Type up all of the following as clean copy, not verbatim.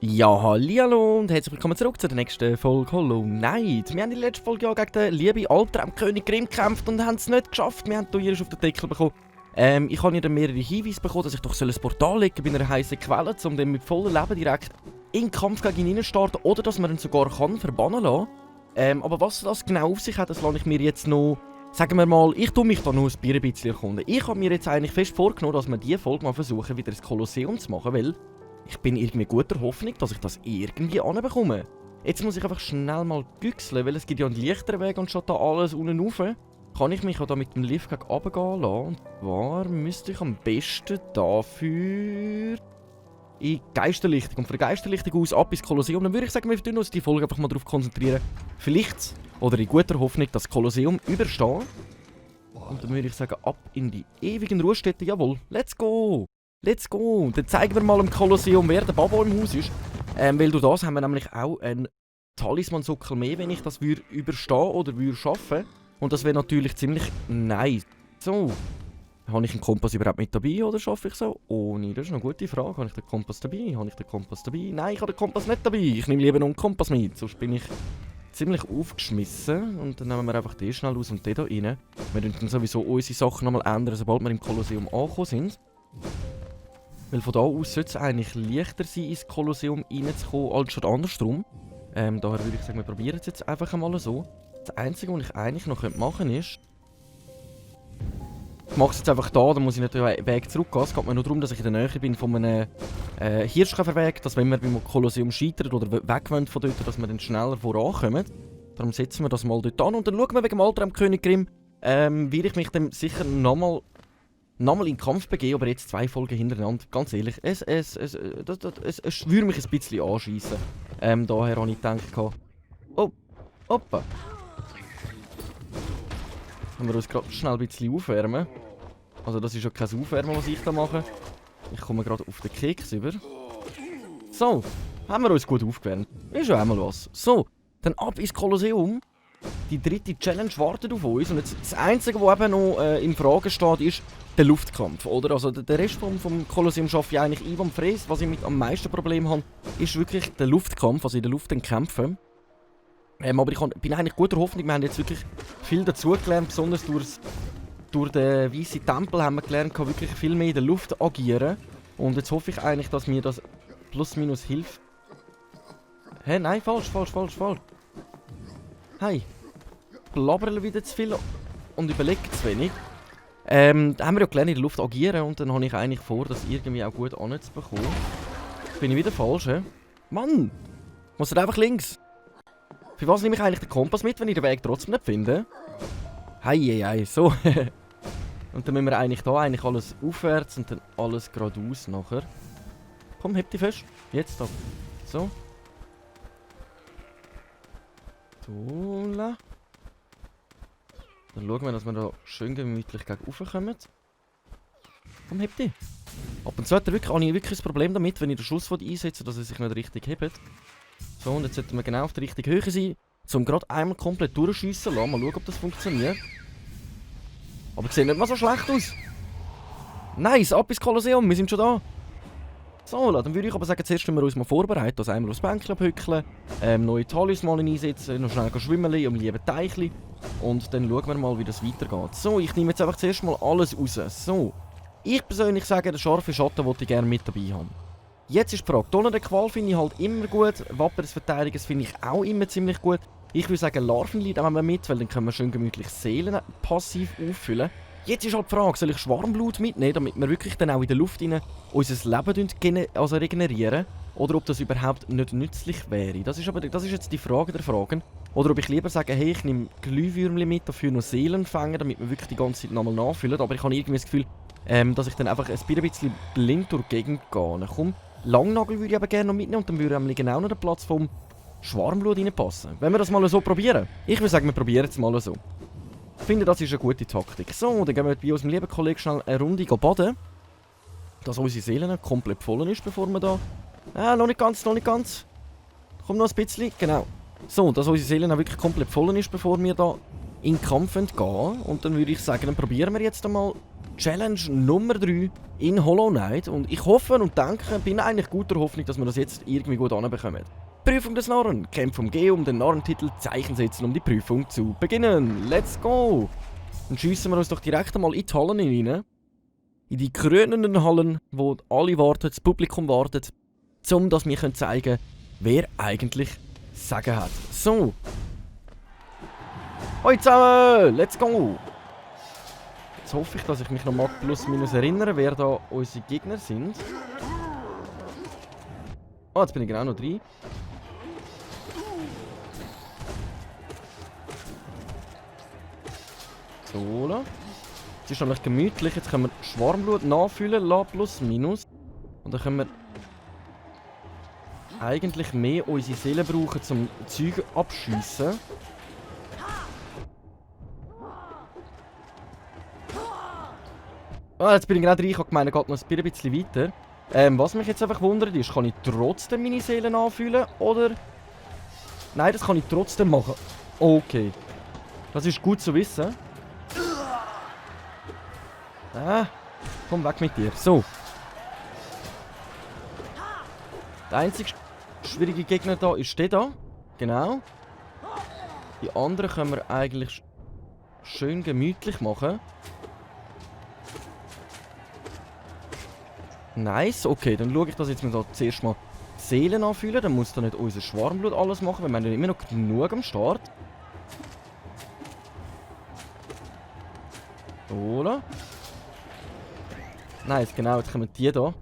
Ja, hallihallo und herzlich willkommen zurück zu der nächsten Folge Hollow Knight. Wir haben in der letzten Folge ja gegen den lieben Albtraumkönig Grimm gekämpft und haben es nicht geschafft. Wir haben hier auf den Deckel bekommen. Ich habe hier dann mehrere Hinweise bekommen, dass ich doch ein Portal legen bei einer heißen Quelle, um dann mit vollem Leben direkt in den Kampf gegen ihn zu starten oder dass man ihn sogar kann verbannen lassen. Aber was das genau auf sich hat, das lasse ich mir jetzt noch... Sagen wir mal, ich tue mich da noch ein bisschen erkunden. Ich habe mir jetzt eigentlich fest vorgenommen, dass wir diese Folge mal versuchen, wieder ins Kolosseum zu machen, weil... Ich bin irgendwie guter Hoffnung, dass ich das irgendwie anbekomme. Jetzt muss ich einfach schnell mal güchseln, weil es gibt ja einen leichteren Weg und statt da alles unten rauf. Kann ich mich auch da mit dem Lift gegen runtergehen lassen. Und zwar müsste ich am besten dafür in Geisterlichtung. Und von der Geisterlichtung aus ab ins Kolosseum. Dann würde ich sagen, wir tun uns die Folge einfach mal darauf konzentrieren. Vielleicht, oder in guter Hoffnung, das Kolosseum überstehen. Und dann würde ich sagen, ab in die ewigen Ruhestätten. Jawohl, let's go! Let's go! Dann zeigen wir mal im Kolosseum, wer der Babo im Haus ist. Weil durch das haben wir nämlich auch einen Talisman-Sockel mehr, wenn ich das überstehen oder schaffen. Und das wäre natürlich ziemlich nice. So. Habe ich einen Kompass überhaupt mit dabei oder schaffe ich so? Ohne, das ist eine gute Frage. Habe ich den Kompass dabei? Habe ich den Kompass dabei? Nein, ich habe den Kompass nicht dabei. Ich nehme lieber noch einen Kompass mit. Sonst bin ich ziemlich aufgeschmissen. Und dann nehmen wir einfach den schnell aus und den hier rein. Wir können dann sowieso unsere Sachen nochmal ändern, sobald wir im Kolosseum angekommen sind. Weil von da aus sollte es eigentlich leichter sein, ins Kolosseum reinzukommen, als statt andersrum. Daher würde ich sagen, wir probieren es jetzt einfach einmal so. Das Einzige, was ich eigentlich noch machen könnte, ist... Ich mache es jetzt einfach da, dann muss ich nicht den Weg zurückgehen. Es geht mir nur darum, dass ich in der Nähe bin von einem Hirschkäferweg, dass wenn wir beim Kolosseum scheitern oder wegwollen von dort, dass wir dann schneller vorankommen. Darum setzen wir das mal dort an und dann schauen wir wegen dem Albtraumkönig Grimm, werde ich mich dann sicher nochmal in den Kampf begeben, aber jetzt 2 Folgen hintereinander. Ganz ehrlich, es würde mich ein bisschen anschiessen. Daher habe ich gedacht, oh, hoppa. Können wir uns gerade schnell ein bisschen aufwärmen. Also das ist ja kein Aufwärmen, was ich da mache. Ich komme gerade auf den Keks über. So, haben wir uns gut aufgewärmt. Ist ja einmal was. So, dann ab ins Kolosseum. Die dritte Challenge wartet auf uns. Und jetzt das Einzige, was eben noch in Frage steht, ist der Luftkampf. Oder? Also der Rest vom Kolosseum schaffe ich eigentlich einwandfrei. Was ich mit am meisten Problem habe, ist wirklich der Luftkampf, also in der Luft kämpfen. Aber ich bin eigentlich guter Hoffnung. Wir haben jetzt wirklich viel dazugelernt, besonders durch den weißen Tempel haben wir gelernt, wirklich viel mehr in der Luft agieren. Und jetzt hoffe ich eigentlich, dass mir das plus minus hilft. Hä? Nein, falsch. Hey, blabbern wieder zu viel und überlege zu wenig. Da haben wir ja gelernt, in der Luft agieren und dann habe ich eigentlich vor, das irgendwie auch gut anzubekommen. Bin ich wieder falsch, hä? Mann! Muss er einfach links? Für was nehme ich eigentlich den Kompass mit, wenn ich den Weg trotzdem nicht finde? Hei, so. Und dann müssen wir eigentlich da alles aufwärts und dann alles geradeaus nachher. Komm, heb dich fest. Jetzt da. So. Tola. Dann schauen wir, dass wir da schön gemütlich gegen rauf kommen. Komm, heb dich. Ab und zu habe ich wirklich ein Problem damit, wenn ich den Schuss einsetze, dass er sich nicht richtig hebt. So, und jetzt sollten wir genau auf der richtigen Höhe sein, um gerade einmal komplett durchschiessen lassen. Mal schauen, ob das funktioniert. Aber es sieht nicht mal so schlecht aus. Nice, ab ins Kolosseum, wir sind schon da. So, dann würde ich aber sagen, zuerst müssen wir uns mal vorbereiten. Also einmal aufs Bänkchen abhückeln, neue Talismanen einsetzen, noch schnell schwimmen um lieben Teichli. Und dann schauen wir mal, wie das weitergeht. So, ich nehme jetzt einfach zuerst mal alles raus. So, ich persönlich sage, den scharfen Schatten wollte ich gerne mit dabei haben. Jetzt ist die Frage, Donner der Qual finde ich halt immer gut, Wappen des Verteidigers finde ich auch immer ziemlich gut. Ich würde sagen, Larvenlied nehmen wir mit, weil dann können wir schön gemütlich Seelen passiv auffüllen. Jetzt ist halt die Frage, soll ich Schwarmblut mitnehmen, damit wir wirklich dann auch in der Luft rein unser Leben regenerieren? Oder ob das überhaupt nicht nützlich wäre? Das ist jetzt die Frage der Fragen. Oder ob ich lieber sage, hey, ich nehme Glühwürmchen mit, dafür noch Seelen fangen, damit wir wirklich die ganze Zeit nochmal nachfüllen. Aber ich habe irgendwie das Gefühl, dass ich dann einfach ein bisschen blind durch die Gegend gehe. Komm, Langnagel würde ich aber gerne noch mitnehmen und dann würde genau noch der Platz vom Schwarmblut reinpassen. Wenn wir das mal so probieren? Ich würde sagen, wir probieren es mal so. Ich finde, das ist eine gute Taktik. So, dann gehen wir bei unserem lieben Kollegen schnell eine Runde baden. Dass unsere Seele komplett voll ist, bevor wir da... noch nicht ganz. Komm noch ein bisschen. Genau. So, dass unsere Seele wirklich komplett voll ist, bevor wir da in den Kampf gehen. Und dann würde ich sagen, dann probieren wir jetzt einmal Challenge Nummer 3 in Hollow Knight. Und ich hoffe und denke, bin eigentlich guter Hoffnung, dass wir das jetzt irgendwie gut anbekommen. Prüfung des Narren. Kämpfe umgehen, um den Narrentitel Zeichen setzen, um die Prüfung zu beginnen. Let's go! Dann schiessen wir uns doch direkt einmal in die Hallen rein. In die krönenden Hallen, wo alle warten, das Publikum wartet, um dass wir zeigen können, wer eigentlich Sagen hat. So. Hoi zusammen! Let's go! Jetzt hoffe ich, dass ich mich noch mal plus minus erinnere, wer da unsere Gegner sind. Ah, jetzt bin ich genau noch drin. So. Es ist nämlich gemütlich. Jetzt können wir Schwarmblut nachfüllen lassen, plus minus. Und dann können wir eigentlich mehr unsere Seele brauchen, um Zeug abschiessen. Ah, jetzt bin ich genau drin. Ich habe gemeint, er geht noch ein bisschen weiter. Was mich jetzt einfach wundert ist, kann ich trotzdem meine Seele nachfüllen, oder? Nein, das kann ich trotzdem machen. Okay. Das ist gut zu wissen. Komm weg mit dir. So. Der einzige schwierige Gegner da ist der da. Genau. Die anderen können wir eigentlich schön gemütlich machen. Nice. Okay, dann schaue ich, dass jetzt wir da zuerst mal Seelen anfüllen. Dann muss da nicht unser Schwarmblut alles machen, weil wir haben ja immer noch genug am Start. Oder? Nice, genau, jetzt kommen die da.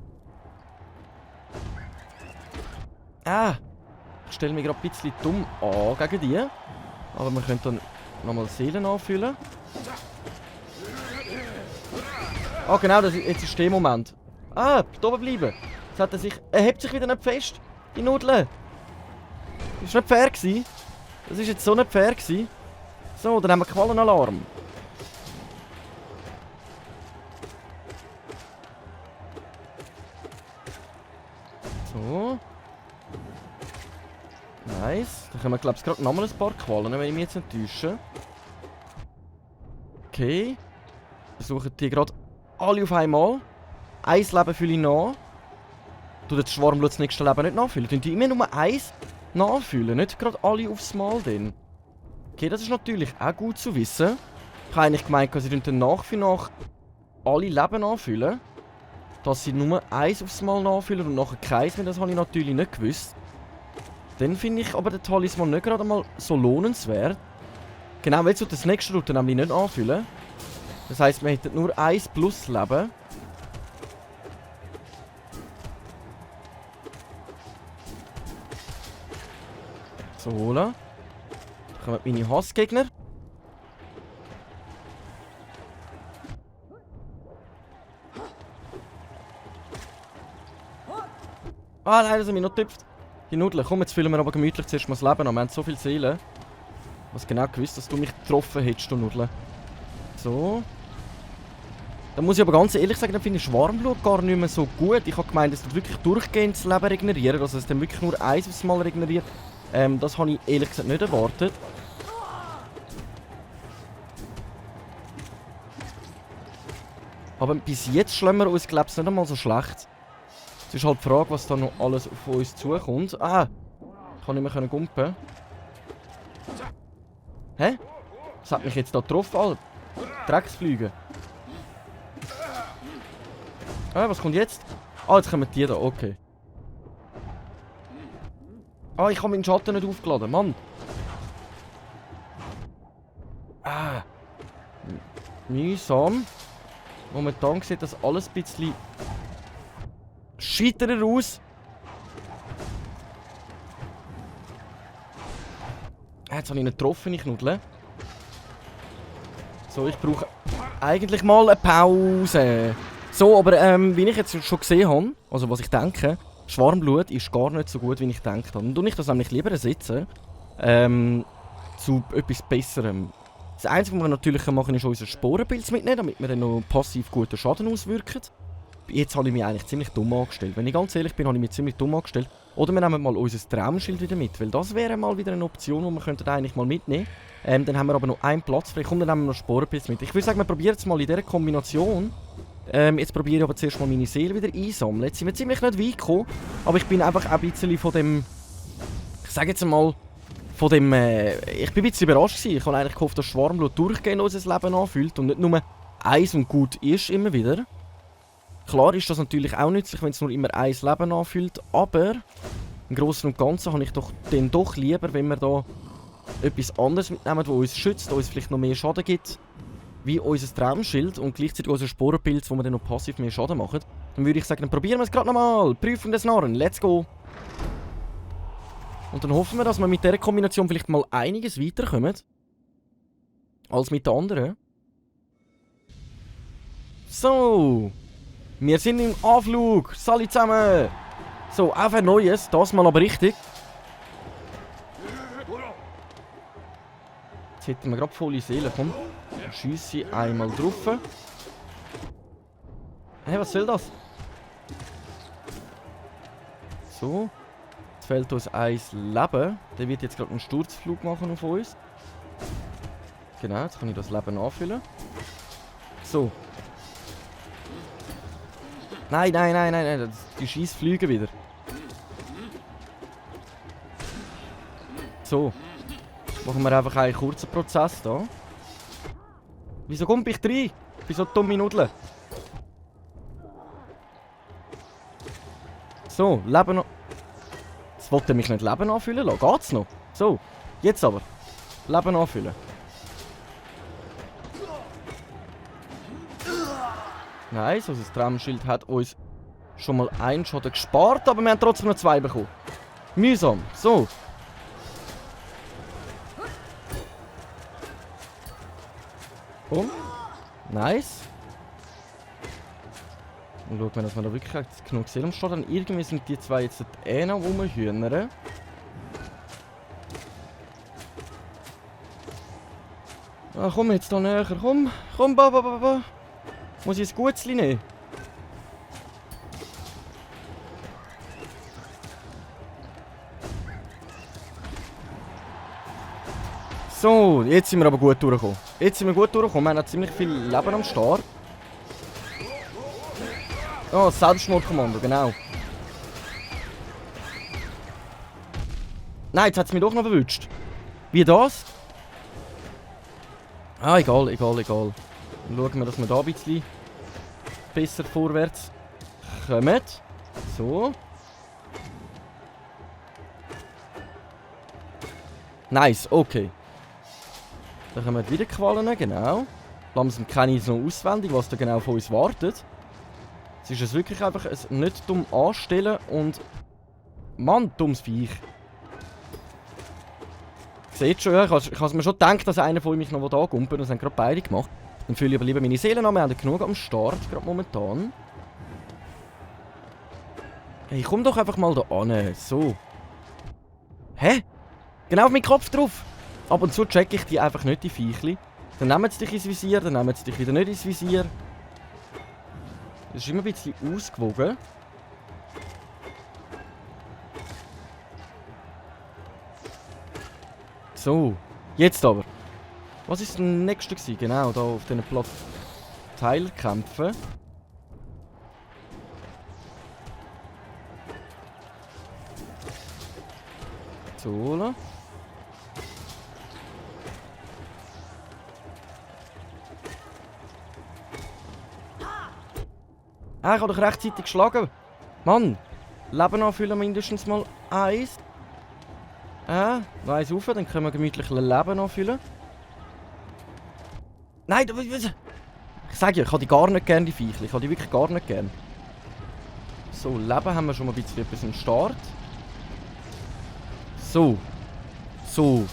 Ich stelle mich gerade ein bisschen dumm an gegen die. Aber wir können dann nochmal Seelen anfüllen. Ah, genau, jetzt ist der Moment. Da oben bleiben. Jetzt hat er hebt sich wieder nicht fest. Die Nudeln. Das war nicht fair gewesen. Das ist jetzt so nicht fair gewesen. So, dann haben wir Qualenalarm. So. Nice. Dann können wir, glaube ich, gerade nochmal ein paar Qualen, wenn ich mich jetzt nicht täusche. Okay. Versuchen die gerade alle auf einmal. Ein Leben fülle ich nach. Du das Schwarmblut das nächste Leben nicht nachfüllen. Tun die immer nur eins nachfüllen, nicht gerade alle aufs Mal dann. Okay, das ist natürlich auch gut zu wissen. Ich habe eigentlich gemeint, sie dann nach für nach alle Leben nachfüllen. Dass sie nur eins aufs Mal nachfüllen und nachher keins mehr, das habe ich natürlich nicht gewusst. Dann finde ich aber den Talisman nicht gerade mal so lohnenswert. Genau, weil jetzt das nächste Route nämlich nicht anfüllen. Das heisst, wir hätten nur 1 plus Leben. So holen. Dann kommen meine Hassgegner. Ah nein, das haben wir noch getüpft. Die Nudeln. Komm, jetzt füllen wir aber gemütlich zuerst mal das Leben an. Wir haben so viel Seelen. Was genau gewusst, dass du mich getroffen hättest, du Nudeln. So. Da muss ich aber ganz ehrlich sagen, dann finde ich Schwarmblut gar nicht mehr so gut. Ich habe gemeint, es tut wirklich durchgehend das Leben regenerieren. Also es dann wirklich nur eins aufs Mal regeneriert. Das habe ich ehrlich gesagt nicht erwartet. Aber bis jetzt schlagen wir uns, glaube ich, nicht einmal so schlecht. Es ist halt die Frage, was da noch alles auf uns zukommt. Ich kann nicht mehr gumpen. Hä? Was hat mich jetzt da getroffen, Alter? Drecksflüge. Was kommt jetzt? Jetzt kommen die da, okay. Ich habe meinen Schatten nicht aufgeladen, Mann. Mühsam. Momentan sieht das alles ein bisschen scheiterer aus. Jetzt habe ich ihn getroffen, ich Nudle. So, ich brauche eigentlich mal eine Pause. So, aber wie ich jetzt schon gesehen habe, also was ich denke, Schwarmblut ist gar nicht so gut, wie ich gedacht habe. Dann tue ich das nämlich lieber ersetzen zu etwas Besserem. Das Einzige, was wir natürlich machen können, ist unser Sporenpilz mitnehmen, damit wir dann noch passiv guten Schaden auswirken. Jetzt habe ich mich eigentlich ziemlich dumm angestellt. Wenn ich ganz ehrlich bin, habe ich mich ziemlich dumm angestellt. Oder wir nehmen mal unser Traumschild wieder mit, weil das wäre mal wieder eine Option, die wir eigentlich mal mitnehmen könnten. Dann haben wir aber noch einen Platz frei. Komm, dann nehmen wir noch Sporenpilz mit. Ich würde sagen, wir probieren es mal in dieser Kombination. Jetzt probiere ich aber zuerst mal meine Seele wieder einsammeln. Jetzt sind wir ziemlich nicht weit gekommen. Aber ich bin einfach ein bisschen von dem... Ich sage jetzt mal... Von dem... ich bin ein bisschen überrascht gewesen. Ich habe eigentlich gehofft, dass Schwarmblut durchgehend unser Leben anfühlt. Und nicht nur eins und gut ist immer wieder. Klar ist das natürlich auch nützlich, wenn es nur immer ein Leben anfühlt. Aber... Im Großen und Ganzen habe ich doch lieber, wenn wir da... etwas anderes mitnehmen, das uns schützt, uns vielleicht noch mehr Schaden gibt. Wie unser Traumschild und gleichzeitig unser Sporenpilz, wo wir dann noch passiv mehr Schaden machen. Dann würde ich sagen, dann probieren wir es gerade nochmal. Prüfung des Narren, let's go. Und dann hoffen wir, dass wir mit dieser Kombination vielleicht mal einiges weiterkommen. Als mit den anderen. So. Wir sind im Anflug. Salut zusammen. So, auf ein neues. Das mal aber richtig. Jetzt hätten wir gerade volle Seele. Komm, schiesse einmal drauf. Hey, was soll das? So. Jetzt fehlt uns ein Leben. Der wird jetzt gerade einen Sturzflug machen auf uns. Genau, jetzt kann ich das Leben anfüllen. So. Nein, nein, nein, nein, nein. Die Scheiss fliegen wieder. So. Machen wir einfach einen kurzen Prozess da. Wieso komme ich rein? Ich bin so dumme Nudeln. So, Leben noch. Jetzt wollte er mich nicht Leben anfüllen lassen. Geht's noch? So, jetzt aber. Leben anfüllen. Nice, also das Traumschild hat uns schon mal einen Schaden gespart, aber wir haben trotzdem noch 2 bekommen. Mühsam. So. Oh. Nice. Und schauen wir, dass wir da wirklich genug Seelen steht. Und irgendwie sind die zwei jetzt noch rumhühnern. Ah, komm jetzt da näher. Komm, komm, ba. Muss ich ein Gutzli nehmen? So, jetzt sind wir aber gut durchgekommen. Wir haben ziemlich viel Leben am Start. Oh, das Selbstmordkommando, genau. Nein, jetzt hat es mich doch noch erwischt. Wie das? Ah, egal. Dann schauen wir, dass wir da ein bisschen besser vorwärts kommen. So. Nice, okay. Dann kommen wieder Qualen, genau. Langsam kenne ich noch auswendig, was da genau von uns wartet. Es ist es wirklich einfach ein nicht dumm anstellen und... Mann, dummes Viech. Seht schon, ja, ich habe mir schon gedacht, dass einer von mich noch da gumpelt und das haben gerade beide gemacht. Dann fülle ich aber lieber meine Seelen an, wir haben genug am Start, gerade momentan. Hey, komm doch einfach mal da an, so. Hä? Genau auf meinen Kopf drauf. Ab und zu checke ich die einfach nicht, die Viechli. Dann nehmen sie dich ins Visier, dann nehmen sie dich wieder nicht ins Visier. Das ist immer ein bisschen ausgewogen. So, jetzt aber. Was ist das nächste gewesen? Genau, da auf diesen Platz Teilkämpfen. So. Ah, ich habe doch rechtzeitig geschlagen. Mann, Leben anfüllen mindestens mal 1. Noch eins rauf, dann können wir gemütlich Leben anfüllen. Nein, ich sage ja, ich habe die gar nicht gern, die Viecher. Ich habe die wirklich gar nicht gern. So, Leben haben wir schon mal ein bisschen etwas am Start. So. So.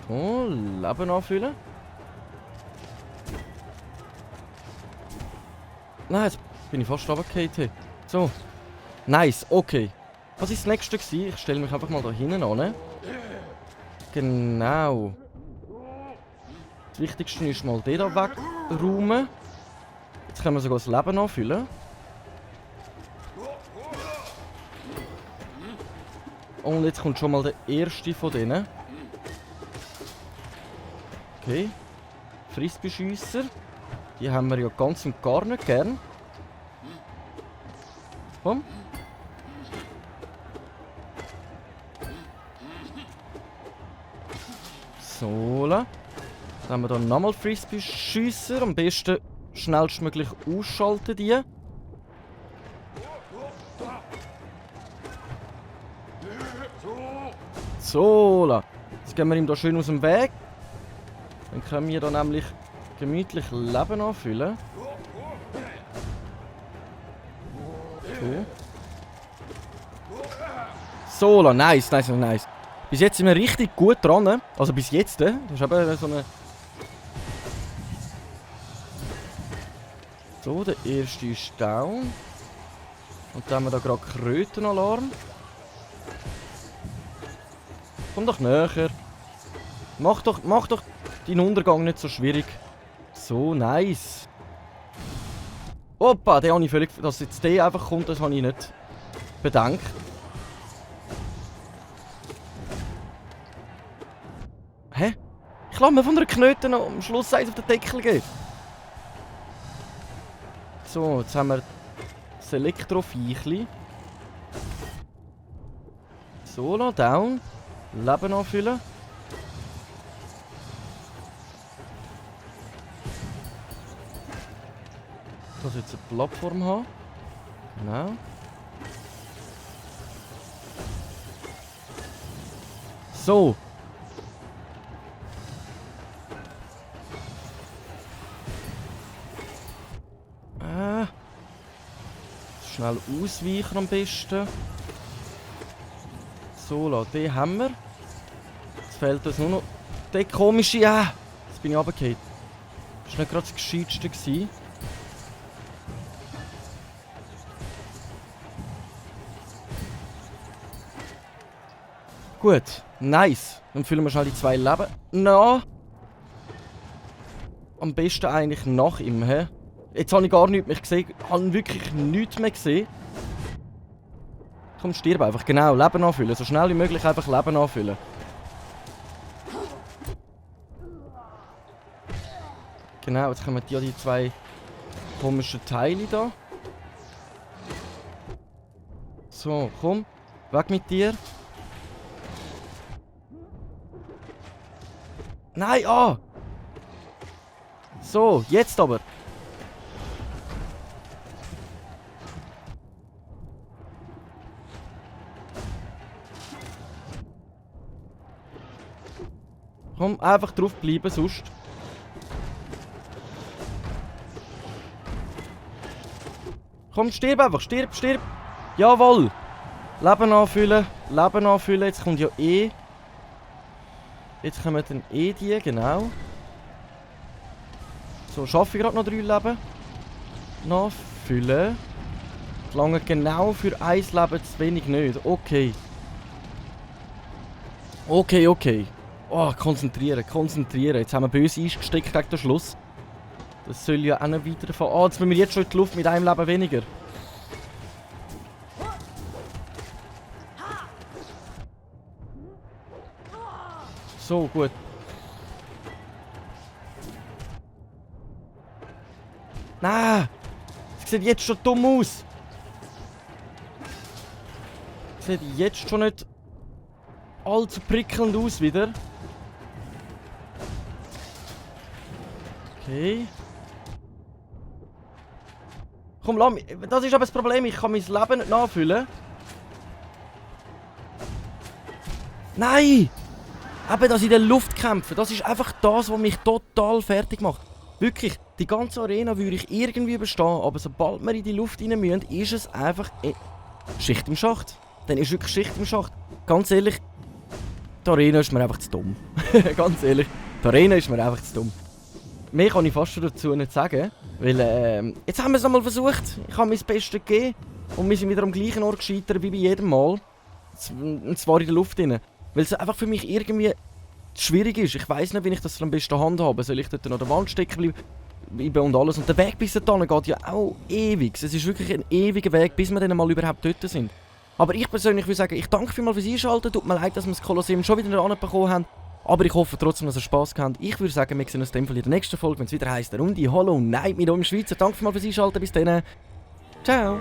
Oh, Leben anfüllen. Nein, jetzt bin ich fast runtergefallen. So. Nice, okay. Was war das nächste gewesen? Ich stelle mich einfach mal da hinten an. Genau. Das Wichtigste ist mal den da wegräumen. Jetzt können wir sogar das Leben anfüllen. Und jetzt kommt schon mal der erste von denen. Okay. Frisbeeschiesser. Die haben wir ja ganz und gar nicht gern. Komm. So. Dann haben wir hier nochmal Frisbeeschiesser. Am besten schnellstmöglich ausschalten die. So. Jetzt gehen wir ihm da schön aus dem Weg. Dann können wir da nämlich gemütlich Leben anfüllen. Okay. So, nice. Bis jetzt sind wir richtig gut dran. Also bis jetzt, das ist eben so eine... So, der erste ist down. Und dann haben wir da gerade Krötenalarm. Komm doch näher. Mach doch deinen Untergang nicht so schwierig. So, nice. Opa, den habe ich völlig... Dass jetzt der einfach kommt, das habe ich nicht bedenkt. Hä? Ich lasse mir von der Knöte noch am Schluss eins auf den Deckel geben. So, jetzt haben wir das Elektroviechli. So, down. Leben anfüllen. Das jetzt eine Plattform haben. Genau. So. Schnell ausweichen am besten. So, den haben wir. Jetzt fehlt uns nur noch der komische... jetzt bin ich runtergefallen. Das war nicht gerade das Gescheiteste gewesen. Gut, nice. Dann füllen wir schnell die 2 Leben. Na. Am besten eigentlich nach ihm, hä? Jetzt habe ich gar nichts mehr gesehen. Ich habe wirklich nichts mehr gesehen. Komm, stirb einfach. Genau, Leben anfüllen. So schnell wie möglich einfach Leben anfüllen. Genau, jetzt kommen die 2 komischen Teile da. So, komm. Weg mit dir. Nein, So, jetzt aber. Komm, einfach drauf bleiben, sonst. Komm, stirb einfach, stirb. Jawohl. Leben anfüllen. Jetzt kommt ja Jetzt kommen dann die, genau. So, schaffe ich gerade noch 3 Leben. Nachfüllen. Lange genau für 1 Leben zu wenig nicht. Okay. Oh, konzentrieren. Jetzt haben wir böse eingesteckt gegen den Schluss. Das soll ja auch nicht weiterfahren. Jetzt sind wir jetzt schon in die Luft mit einem Leben weniger. So, gut. Nein! Es sieht jetzt schon dumm aus. Es sieht jetzt schon nicht allzu prickelnd aus wieder. Okay. Komm, lass mich. Das ist aber das Problem, ich kann mein Leben nicht nachfüllen. Nein! Eben das in der Luft kämpfen, das ist einfach das, was mich total fertig macht. Wirklich, die ganze Arena würde ich irgendwie überstehen, aber sobald wir in die Luft rein müssen, ist es einfach Schicht im Schacht. Dann ist wirklich Schicht im Schacht. Ganz ehrlich, die Arena ist mir einfach zu dumm. Ganz ehrlich, die Arena ist mir einfach zu dumm. Mehr kann ich fast schon dazu nicht sagen, weil jetzt haben wir es nochmal versucht. Ich habe mein Bestes gegeben und wir sind wieder am gleichen Ort gescheitert wie bei jedem Mal. Und zwar in der Luft drin. Weil es einfach für mich irgendwie schwierig ist. Ich weiss nicht, wie ich das am besten handhabe. Soll ich dort noch an der Wand stecken bleiben? und alles. Und der Weg bis dahin geht ja auch ewig. Es ist wirklich ein ewiger Weg, bis wir dann mal überhaupt dort sind. Aber ich persönlich würde sagen, ich danke vielmals fürs Einschalten. Tut mir leid, dass wir das Kolosseum schon wieder anbekommen haben. Aber ich hoffe trotzdem, dass ihr Spass gehabt habt. Ich würde sagen, wir sehen uns in der nächsten Folge, wenn es wieder heisst, der Runde Hollow Knight mit eurem Schweizer. Danke vielmals fürs Einschalten. Bis dann. Ciao.